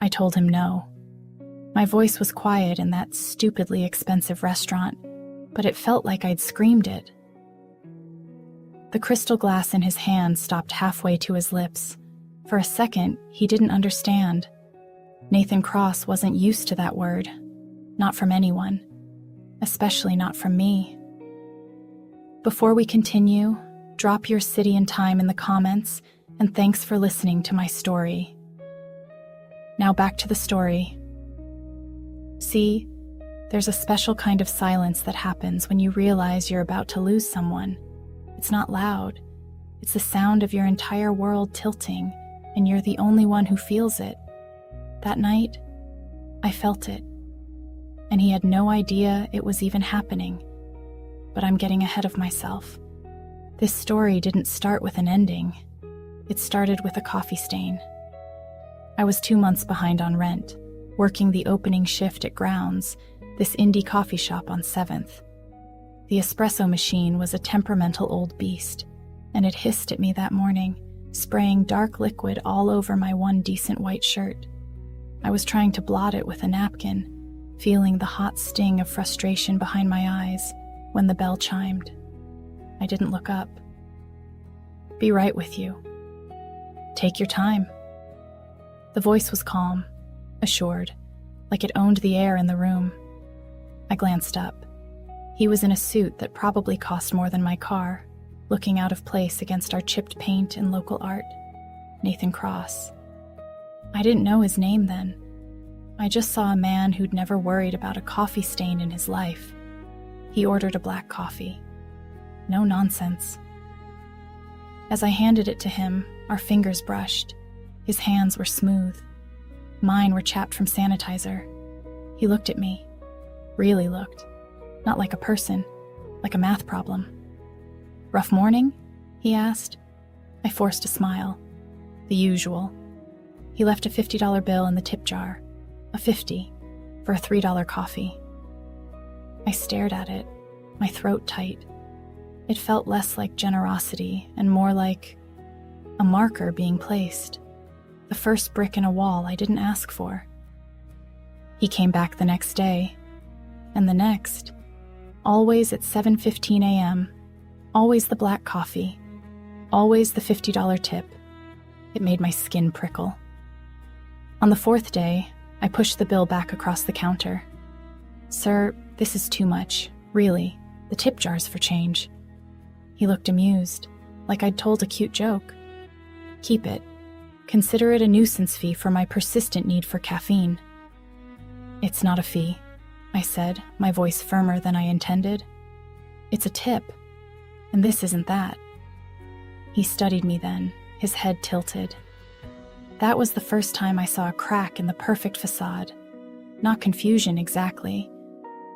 I told him no. My voice was quiet in that stupidly expensive restaurant, but it felt like I'd screamed it. The crystal glass in his hand stopped halfway to his lips. For a second, he didn't understand. Nathan Cross wasn't used to that word. Not from anyone. Especially not from me. Before we continue, drop your city and time in the comments, and thanks for listening to my story. Now back to the story. See, there's a special kind of silence that happens when you realize you're about to lose someone. It's not loud. It's the sound of your entire world tilting, and you're the only one who feels it. That night, I felt it. And he had no idea it was even happening. But I'm getting ahead of myself. This story didn't start with an ending. It started with a coffee stain. I was 2 months behind on rent, working the opening shift at Grounds, this indie coffee shop on 7th. The espresso machine was a temperamental old beast, and it hissed at me that morning, spraying dark liquid all over my one decent white shirt. I was trying to blot it with a napkin, feeling the hot sting of frustration behind my eyes when the bell chimed. I didn't look up. Be right with you. Take your time. The voice was calm, assured, like it owned the air in the room. I glanced up. He was in a suit that probably cost more than my car, looking out of place against our chipped paint and local art. Nathan Cross. I didn't know his name then. I just saw a man who'd never worried about a coffee stain in his life. He ordered a black coffee. No nonsense. As I handed it to him, our fingers brushed. His hands were smooth. Mine were chapped from sanitizer. He looked at me. Really looked. Not like a person, like a math problem. Rough morning? He asked. I forced a smile. The usual. He left a $50 bill in the tip jar. A $50 for a $3 coffee. I stared at it, my throat tight. It felt less like generosity and more like a marker being placed. The first brick in a wall I didn't ask for. He came back the next day, and the next, always at 7:15 a.m., always the black coffee, always the $50 tip. It made my skin prickle. On the 4th day, I pushed the bill back across the counter. Sir, this is too much, really. The tip jar's for change. He looked amused, like I'd told a cute joke. Keep it. Consider it a nuisance fee for my persistent need for caffeine. It's not a fee, I said, my voice firmer than I intended. It's a tip, and this isn't that. He studied me then, his head tilted. That was the first time I saw a crack in the perfect facade. Not confusion exactly,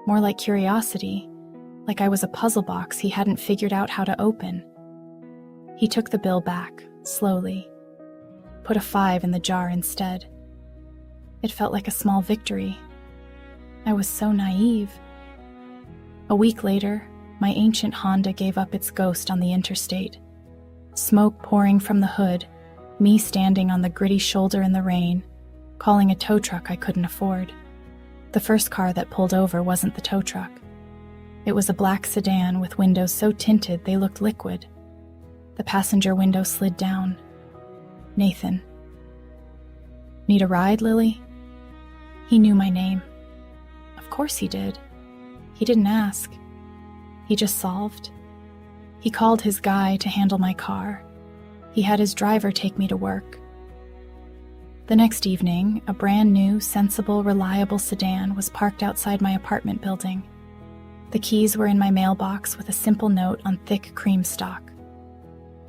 more like curiosity, like I was a puzzle box he hadn't figured out how to open. He took the bill back, slowly. Put a 5 in the jar instead. It felt like a small victory. I was so naive. A week later, my ancient Honda gave up its ghost on the interstate. Smoke pouring from the hood, me standing on the gritty shoulder in the rain, calling a tow truck I couldn't afford. The first car that pulled over wasn't the tow truck. It was a black sedan with windows so tinted they looked liquid. The passenger window slid down. Nathan. Need a ride, Lily? He knew my name. Of course he did. He didn't ask. He just solved. He called his guy to handle my car. He had his driver take me to work. The next evening, a brand new, sensible, reliable sedan was parked outside my apartment building. The keys were in my mailbox with a simple note on thick cream stock.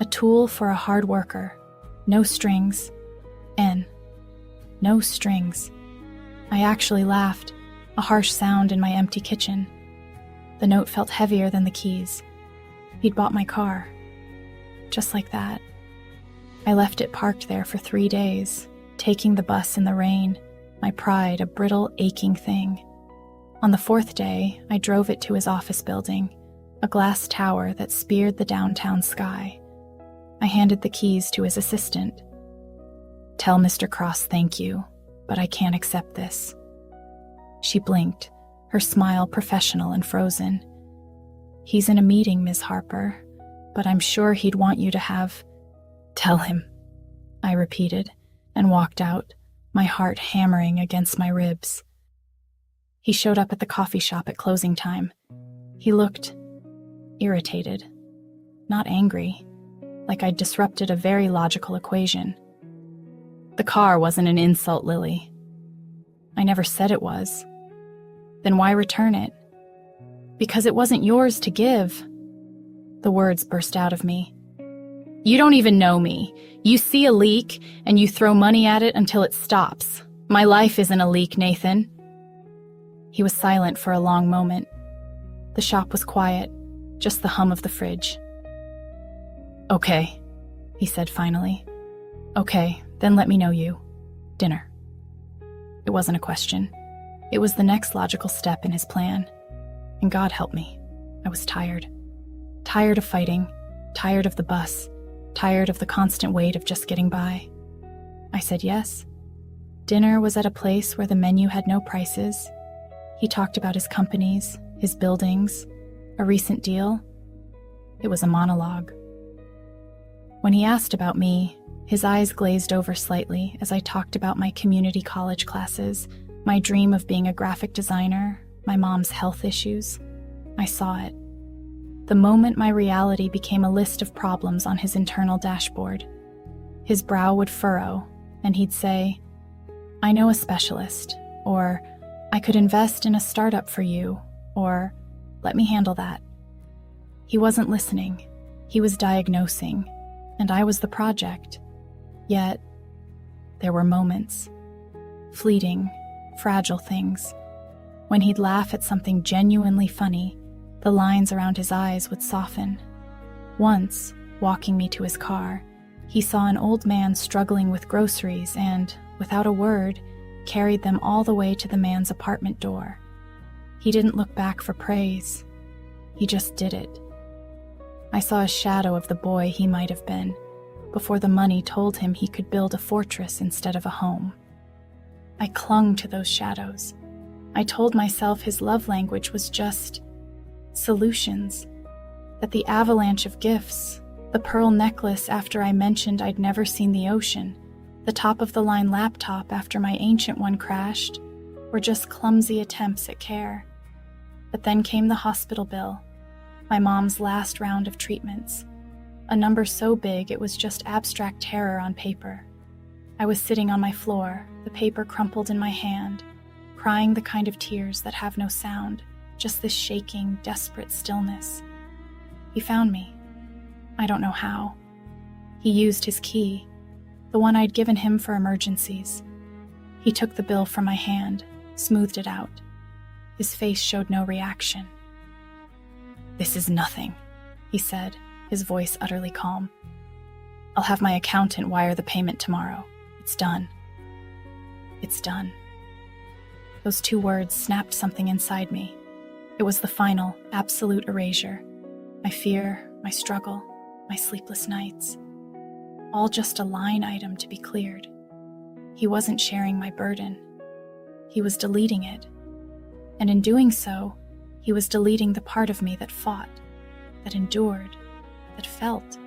A tool for a hard worker. No strings. N. No strings. I actually laughed, a harsh sound in my empty kitchen. The note felt heavier than the keys. He'd bought my car. Just like that. I left it parked there for 3 days, taking the bus in the rain, my pride a brittle, aching thing. On the 4th day, I drove it to his office building, a glass tower that speared the downtown sky. I handed the keys to his assistant. Tell Mr. Cross thank you. but I can't accept this." She blinked, her smile professional and frozen. "He's in a meeting, Ms. Harper, but I'm sure he'd want you to have—" "Tell him," I repeated, and walked out, my heart hammering against my ribs. He showed up at the coffee shop at closing time. He looked irritated, not angry, like I'd disrupted a very logical equation. "The car wasn't an insult, Lily." "I never said it was." "Then why return it?" "Because it wasn't yours to give." The words burst out of me. "You don't even know me. You see a leak, and you throw money at it until it stops. My life isn't a leak, Nathan." He was silent for a long moment. The shop was quiet, just the hum of the fridge. "Okay," he said finally. "Okay, then let me know you. Dinner." It wasn't a question. It was the next logical step in his plan. And God help me, I was tired. Tired of fighting, tired of the bus, tired of the constant weight of just getting by. I said yes. Dinner was at a place where the menu had no prices. He talked about his companies, his buildings, a recent deal. It was a monologue. When he asked about me, his eyes glazed over slightly as I talked about my community college classes, my dream of being a graphic designer, my mom's health issues. I saw it. The moment my reality became a list of problems on his internal dashboard. His brow would furrow, and he'd say, "I know a specialist," or "I could invest in a startup for you," or "Let me handle that." He wasn't listening. He was diagnosing, and I was the project. Yet, there were moments, fleeting, fragile things. When he'd laugh at something genuinely funny, the lines around his eyes would soften. Once, walking me to his car, he saw an old man struggling with groceries and, without a word, carried them all the way to the man's apartment door. He didn't look back for praise. He just did it. I saw a shadow of the boy he might have been, before the money told him he could build a fortress instead of a home. I clung to those shadows. I told myself his love language was just solutions, that the avalanche of gifts, the pearl necklace after I mentioned I'd never seen the ocean, the top-of-the-line laptop after my ancient one crashed, were just clumsy attempts at care. But then came the hospital bill, my mom's last round of treatments, a number so big it was just abstract terror on paper. I was sitting on my floor, the paper crumpled in my hand, crying the kind of tears that have no sound, just this shaking, desperate stillness. He found me. I don't know how. He used his key, the one I'd given him for emergencies. He took the bill from my hand, smoothed it out. His face showed no reaction. "This is nothing," he said, his voice utterly calm. "I'll have my accountant wire the payment tomorrow. It's done." It's done. Those two words snapped something inside me. It was the final, absolute erasure. My fear, my struggle, my sleepless nights. All just a line item to be cleared. He wasn't sharing my burden. He was deleting it. And in doing so, he was deleting the part of me that fought, that endured, that felt.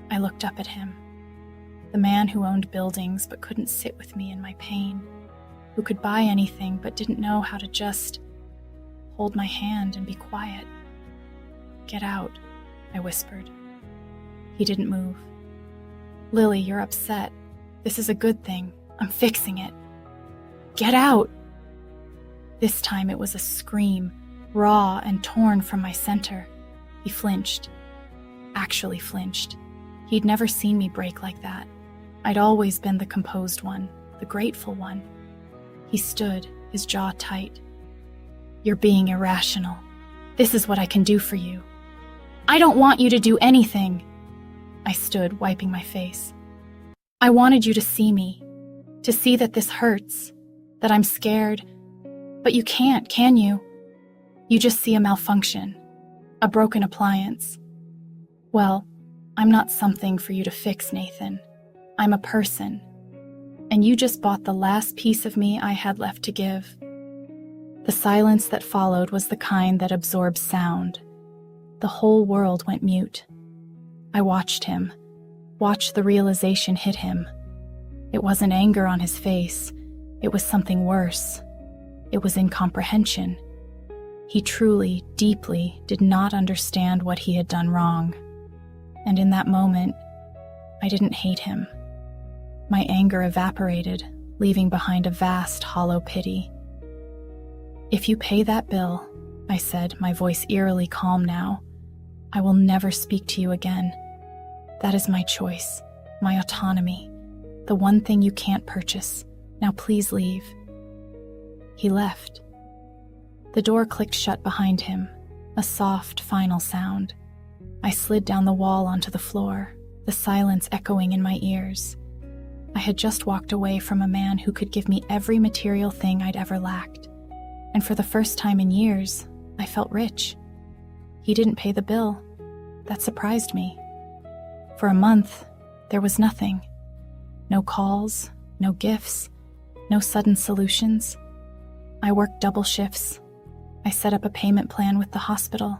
I looked up at him. The man who owned buildings but couldn't sit with me in my pain, who could buy anything but didn't know how to just hold my hand and be quiet. "Get out," I whispered. He didn't move. "Lily, you're upset. This is a good thing. I'm fixing it." "Get out!" This time it was a scream, raw and torn from my center. He flinched. Actually flinched. He'd never seen me break like that. I'd always been the composed one, the grateful one. He stood, his jaw tight. "You're being irrational. This is what I can do for you." "I don't want you to do anything." I stood, wiping my face. "I wanted you to see me, to see that this hurts, that I'm scared. But you can't, can you? You just see a malfunction, a broken appliance. Well, I'm not something for you to fix, Nathan. I'm a person. And you just bought the last piece of me I had left to give. The silence that followed was the kind that absorbs sound. The whole world went mute. I watched him, watched the realization hit him. It wasn't anger on his face. It was something worse. It was incomprehension. He truly, deeply did not understand what he had done wrong. And in that moment, I didn't hate him. My anger evaporated, leaving behind a vast, hollow pity. "If you pay that bill," I said, my voice eerily calm now, "I will never speak to you again. That is my choice, my autonomy, the one thing you can't purchase. Now please leave." He left. The door clicked shut behind him, a soft, final sound. I slid down the wall onto the floor, the silence echoing in my ears. I had just walked away from a man who could give me every material thing I'd ever lacked. And for the first time in years, I felt rich. He didn't pay the bill. That surprised me. For a month, there was nothing. No calls, no gifts, no sudden solutions. I worked double shifts. I set up a payment plan with the hospital.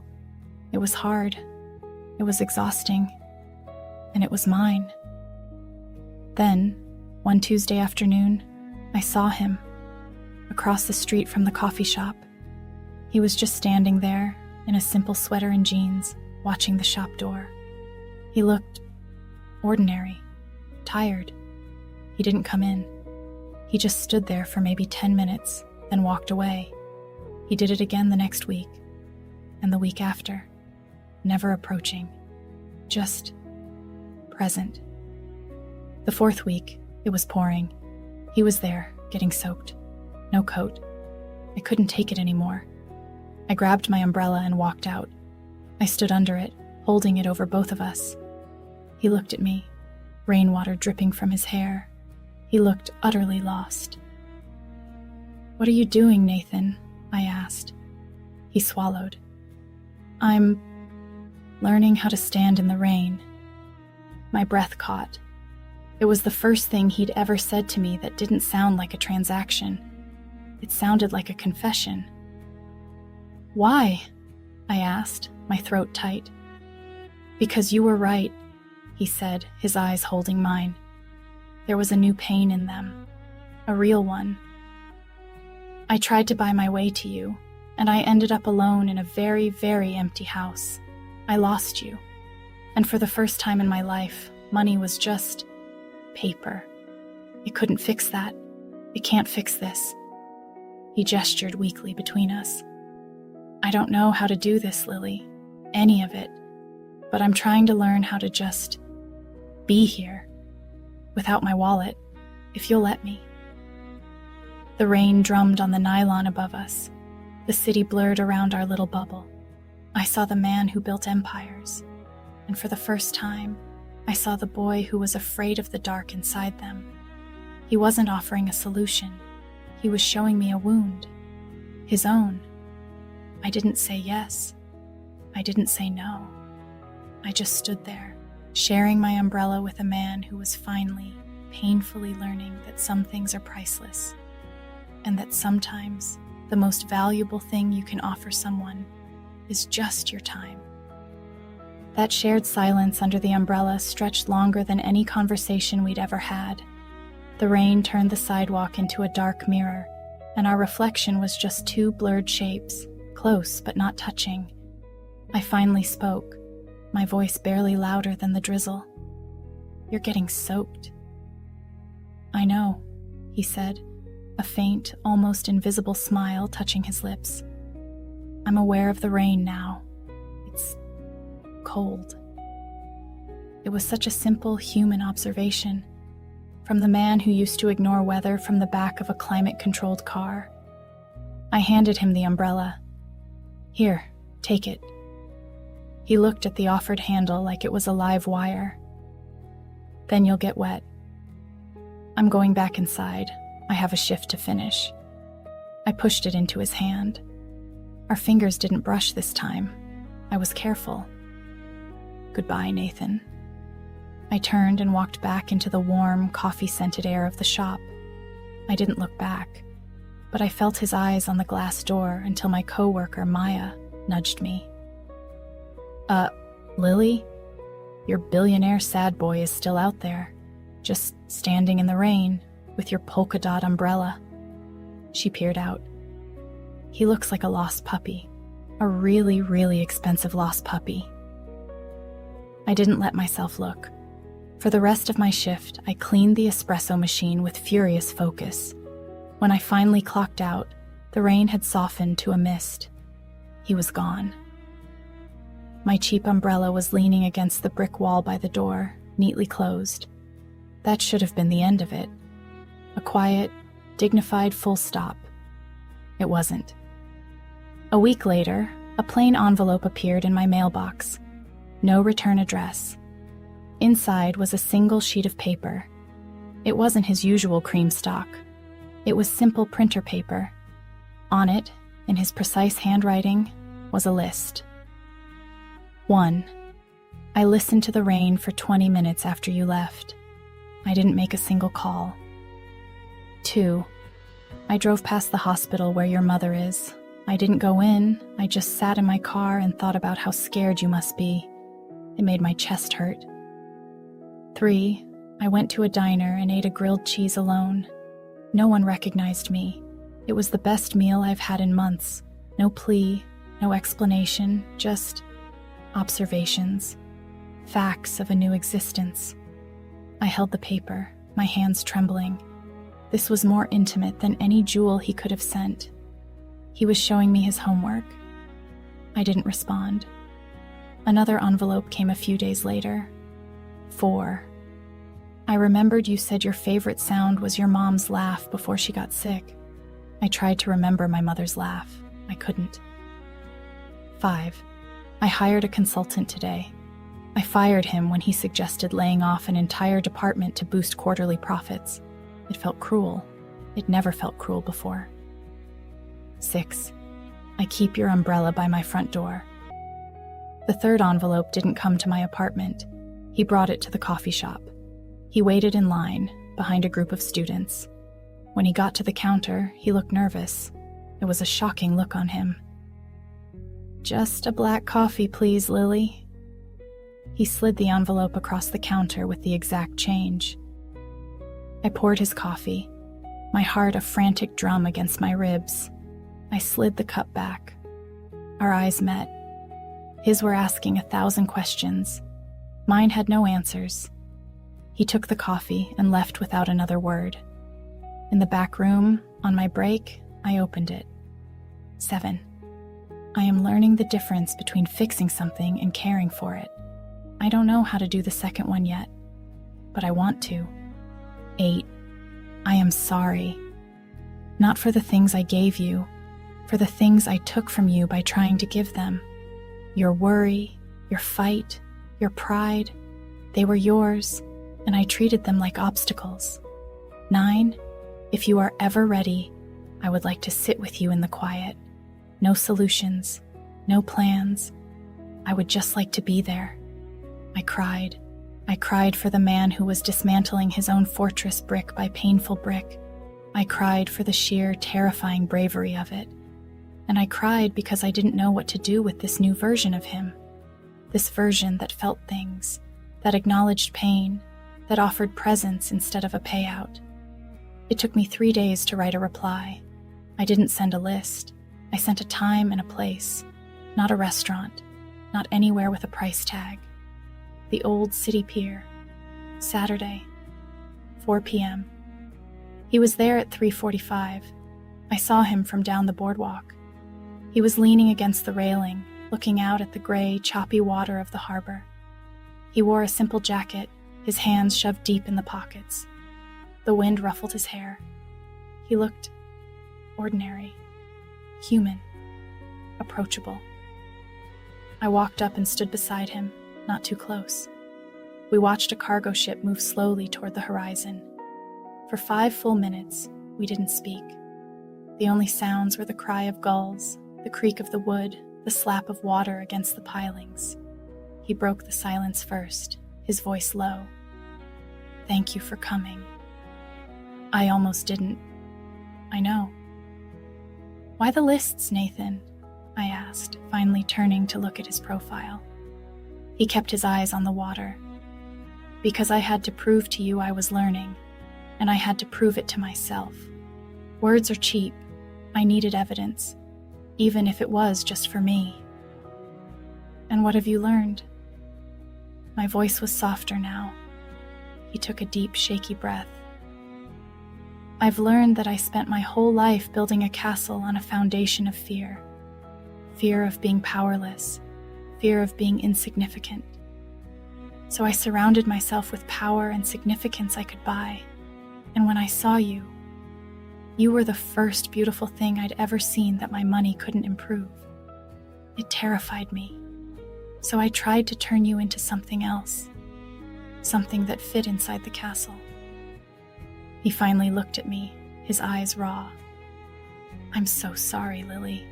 It was hard. It was exhausting. And it was mine. Then, one Tuesday afternoon, I saw him, across the street from the coffee shop. He was just standing there, in a simple sweater and jeans, watching the shop door. He looked ordinary, tired. He didn't come in. He just stood there for maybe 10 minutes, then walked away. He did it again the next week, and the week after, never approaching, just present. The fourth week, it was pouring. He was there, getting soaked. No coat. I couldn't take it anymore. I grabbed my umbrella and walked out. I stood under it, holding it over both of us. He looked at me, rainwater dripping from his hair. He looked utterly lost. "What are you doing, Nathan?" I asked. He swallowed. "I'm learning how to stand in the rain." My breath caught. It was the first thing he'd ever said to me that didn't sound like a transaction. It sounded like a confession. "Why?" I asked, my throat tight. "Because you were right," he said, his eyes holding mine. There was a new pain in them, a real one. "I tried to buy my way to you, and I ended up alone in a very, very empty house. I lost you. And for the first time in my life, money was just paper. It couldn't fix that. It can't fix this." He gestured weakly between us. "I don't know how to do this, Lily. Any of it. But I'm trying to learn how to just be here. Without my wallet, if you'll let me." The rain drummed on the nylon above us. The city blurred around our little bubble. I saw the man who built empires. And for the first time, I saw the boy who was afraid of the dark inside them. He wasn't offering a solution. He was showing me a wound. His own. I didn't say yes. I didn't say no. I just stood there, sharing my umbrella with a man who was finally, painfully learning that some things are priceless, and that sometimes the most valuable thing you can offer someone is just your time. That shared silence under the umbrella stretched longer than any conversation we'd ever had. The rain turned the sidewalk into a dark mirror, and our reflection was just two blurred shapes, close but not touching. I finally spoke, my voice barely louder than the drizzle. "You're getting soaked." "I know," he said, a faint, almost invisible smile touching his lips. "I'm aware of the rain now. It's cold." It was such a simple human observation, from the man who used to ignore weather from the back of a climate-controlled car. I handed him the umbrella. "Here, take it." He looked at the offered handle like it was a live wire. "Then you'll get wet. I'm going back inside. I have a shift to finish." I pushed it into his hand. Our fingers didn't brush this time. I was careful. "Goodbye, Nathan." I turned and walked back into the warm, coffee-scented air of the shop. I didn't look back, but I felt his eyes on the glass door until my coworker, Maya, nudged me. Lily? Your billionaire sad boy is still out there, just standing in the rain with your polka dot umbrella. She peered out. He looks like a lost puppy, a really, really expensive lost puppy. I didn't let myself look. For the rest of my shift, I cleaned the espresso machine with furious focus. When I finally clocked out, the rain had softened to a mist. He was gone. My cheap umbrella was leaning against the brick wall by the door, neatly closed. That should have been the end of it. A quiet, dignified full stop. It wasn't. A week later, a plain envelope appeared in my mailbox. No return address. Inside was a single sheet of paper. It wasn't his usual cream stock. It was simple printer paper. On it, in his precise handwriting, was a list. 1. I listened to the rain for 20 minutes after you left. I didn't make a single call. 2. I drove past the hospital where your mother is. I didn't go in, I just sat in my car and thought about how scared you must be. It made my chest hurt. 3. I went to a diner and ate a grilled cheese alone. No one recognized me. It was the best meal I've had in months. No plea, no explanation, just observations, facts of a new existence. I held the paper, my hands trembling. This was more intimate than any jewel he could have sent. He was showing me his homework. I didn't respond. Another envelope came a few days later. 4. I remembered you said your favorite sound was your mom's laugh before she got sick. I tried to remember my mother's laugh. I couldn't. 5. I hired a consultant today. I fired him when he suggested laying off an entire department to boost quarterly profits. It felt cruel. It never felt cruel before. 6. I keep your umbrella by my front door. The third envelope didn't come to my apartment. He brought it to the coffee shop. He waited in line, behind a group of students. When he got to the counter, he looked nervous. It was a shocking look on him. Just a black coffee, please, Lily. He slid the envelope across the counter with the exact change. I poured his coffee, my heart a frantic drum against my ribs. I slid the cup back. Our eyes met. His were asking 1,000 questions. Mine had no answers. He took the coffee and left without another word. In the back room, on my break, I opened it. 7. I am learning the difference between fixing something and caring for it. I don't know how to do the second one yet, but I want to. 8. I am sorry. Not for the things I gave you, for the things I took from you by trying to give them. Your worry, your fight, your pride, they were yours, and I treated them like obstacles. 9. If you are ever ready, I would like to sit with you in the quiet. No solutions, no plans. I would just like to be there. I cried. I cried for the man who was dismantling his own fortress brick by painful brick. I cried for the sheer, terrifying bravery of it. And I cried because I didn't know what to do with this new version of him. This version that felt things, that acknowledged pain, that offered presence instead of a payout. It took me 3 days to write a reply. I didn't send a list. I sent a time and a place, not a restaurant, not anywhere with a price tag. The old city pier, Saturday, 4 p.m. He was there at 3:45. I saw him from down the boardwalk. He was leaning against the railing, looking out at the gray, choppy water of the harbor. He wore a simple jacket, his hands shoved deep in the pockets. The wind ruffled his hair. He looked ordinary, human, approachable. I walked up and stood beside him, not too close. We watched a cargo ship move slowly toward the horizon. For 5 full minutes, we didn't speak. The only sounds were the cry of gulls, the creak of the wood, the slap of water against the pilings. He broke the silence first, his voice low. Thank you for coming. I almost didn't. I know. Why the lists, Nathan? I asked, finally turning to look at his profile. He kept his eyes on the water. Because I had to prove to you I was learning, and I had to prove it to myself. Words are cheap. I needed evidence, even if it was just for me. And what have you learned? My voice was softer now. He took a deep, shaky breath. I've learned that I spent my whole life building a castle on a foundation of fear. Fear of being powerless, fear of being insignificant. So I surrounded myself with power and significance I could buy. And when I saw you, you were the first beautiful thing I'd ever seen that my money couldn't improve. It terrified me. So I tried to turn you into something else, something that fit inside the castle. He finally looked at me, his eyes raw. I'm so sorry, Lily,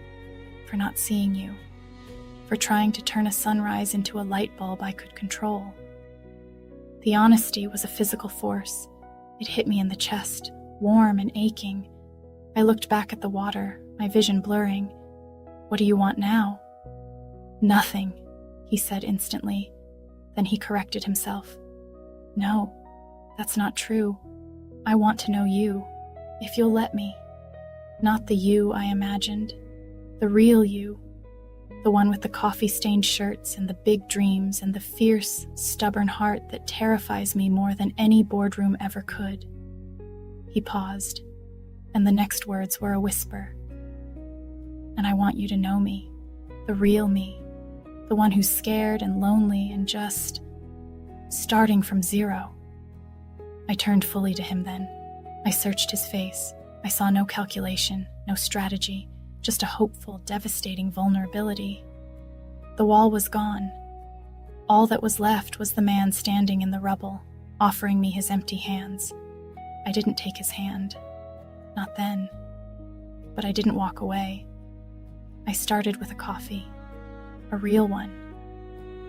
for not seeing you, for trying to turn a sunrise into a light bulb I could control. The honesty was a physical force. It hit me in the chest, warm and aching. I looked back at the water, my vision blurring. What do you want now? Nothing, he said instantly. Then he corrected himself. No, that's not true. I want to know you, if you'll let me. Not the you I imagined, the real you. The one with the coffee-stained shirts and the big dreams and the fierce, stubborn heart that terrifies me more than any boardroom ever could. He paused, and the next words were a whisper. And I want you to know me, the real me, the one who's scared and lonely and just starting from zero. I turned fully to him then. I searched his face. I saw no calculation, no strategy, just a hopeful, devastating vulnerability. The wall was gone. All that was left was the man standing in the rubble, offering me his empty hands. I didn't take his hand. Not then. But I didn't walk away. I started with a coffee. A real one.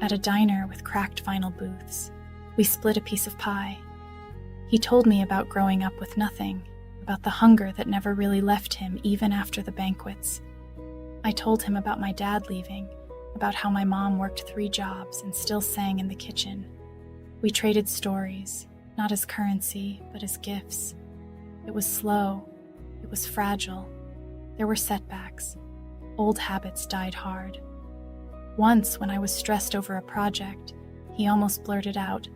At a diner with cracked vinyl booths. We split a piece of pie. He told me about growing up with nothing, about the hunger that never really left him even after the banquets. I told him about my dad leaving, about how my mom worked 3 jobs and still sang in the kitchen. We traded stories, not as currency, but as gifts. It was slow. It was fragile. There were setbacks. Old habits died hard. Once, when I was stressed over a project, he almost blurted out,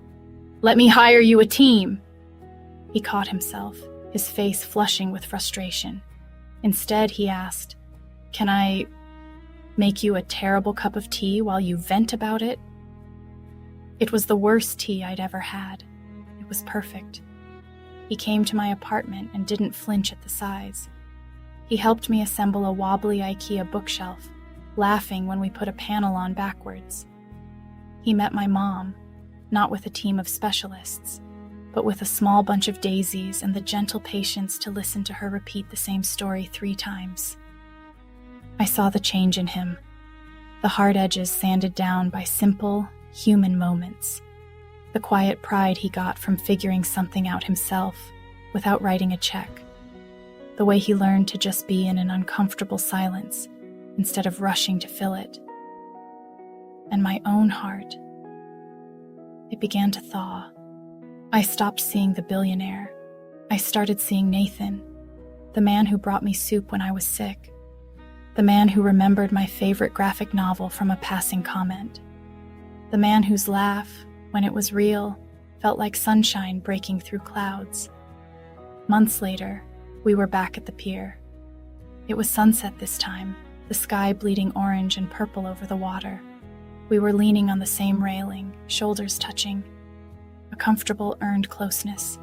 "Let me hire you a team!" He caught himself, his face flushing with frustration. Instead, he asked, "Can I make you a terrible cup of tea while you vent about it?" It was the worst tea I'd ever had. It was perfect. He came to my apartment and didn't flinch at the size. He helped me assemble a wobbly IKEA bookshelf, laughing when we put a panel on backwards. He met my mom, not with a team of specialists, but with a small bunch of daisies and the gentle patience to listen to her repeat the same story 3 times. I saw the change in him, the hard edges sanded down by simple, human moments, the quiet pride he got from figuring something out himself without writing a check, the way he learned to just be in an uncomfortable silence instead of rushing to fill it. And my own heart, it began to thaw. I stopped seeing the billionaire. I started seeing Nathan, the man who brought me soup when I was sick, the man who remembered my favorite graphic novel from a passing comment, the man whose laugh, when it was real, felt like sunshine breaking through clouds. Months later, we were back at the pier. It was sunset this time, the sky bleeding orange and purple over the water. We were leaning on the same railing, shoulders touching. A comfortable, earned closeness.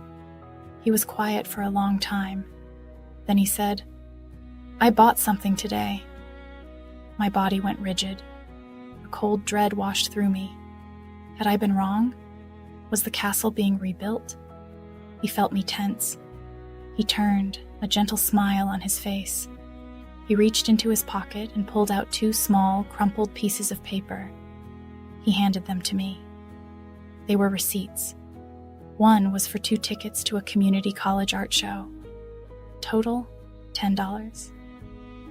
He was quiet for a long time. Then he said, "I bought something today." My body went rigid. A cold dread washed through me. Had I been wrong? Was the castle being rebuilt? He felt me tense. He turned, a gentle smile on his face. He reached into his pocket and pulled out 2 small, crumpled pieces of paper. He handed them to me. They were receipts. One was for 2 tickets to a community college art show. Total, $10.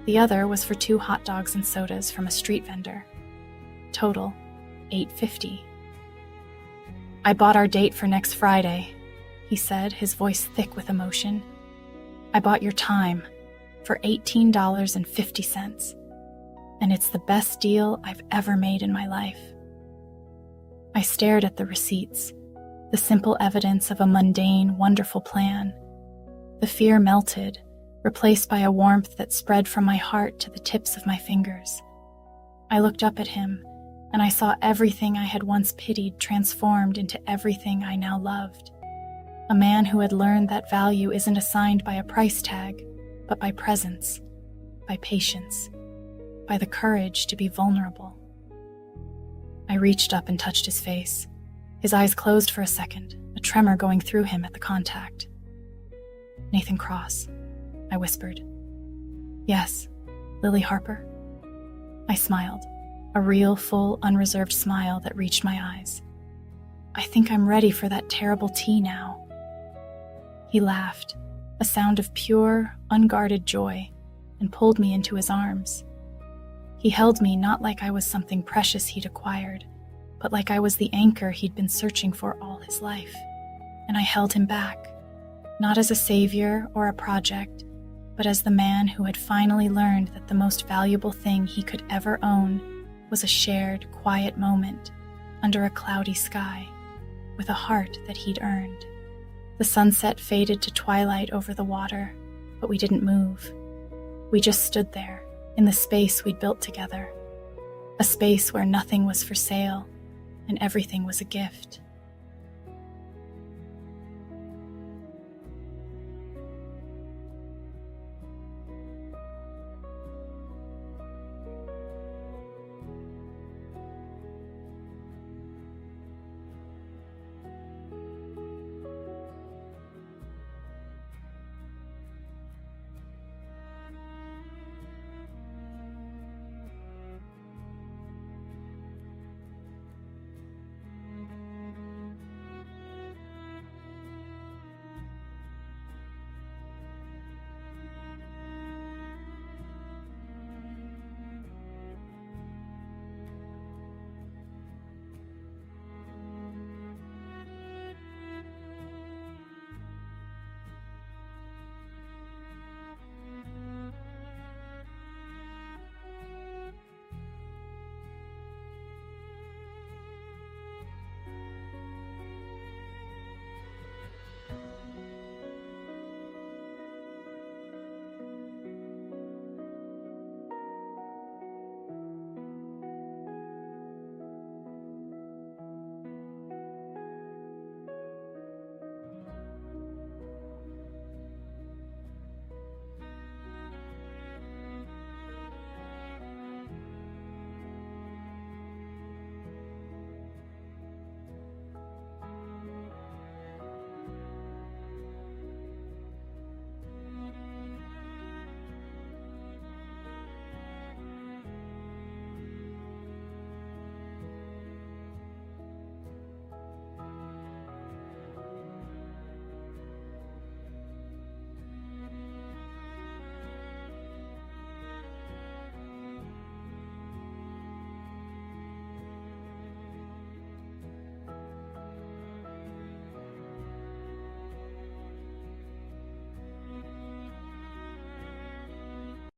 The other was for 2 hot dogs and sodas from a street vendor. Total, $8.50. "I bought our date for next Friday," he said, his voice thick with emotion. "I bought your time for $18.50, and it's the best deal I've ever made in my life." I stared at the receipts, the simple evidence of a mundane, wonderful plan. The fear melted, replaced by a warmth that spread from my heart to the tips of my fingers. I looked up at him, and I saw everything I had once pitied transformed into everything I now loved. A man who had learned that value isn't assigned by a price tag, but by presence, by patience, by the courage to be vulnerable. I reached up and touched his face. His eyes closed for a second, a tremor going through him at the contact. "Nathan Cross," I whispered. "Yes, Lily Harper?" I smiled, a real, full, unreserved smile that reached my eyes. "I think I'm ready for that terrible tea now." He laughed, a sound of pure, unguarded joy, and pulled me into his arms. He held me not like I was something precious he'd acquired, but like I was the anchor he'd been searching for all his life. And I held him back, not as a savior or a project, but as the man who had finally learned that the most valuable thing he could ever own was a shared, quiet moment under a cloudy sky, with a heart that he'd earned. The sunset faded to twilight over the water, but we didn't move. We just stood there, in the space we'd built together, a space where nothing was for sale and everything was a gift.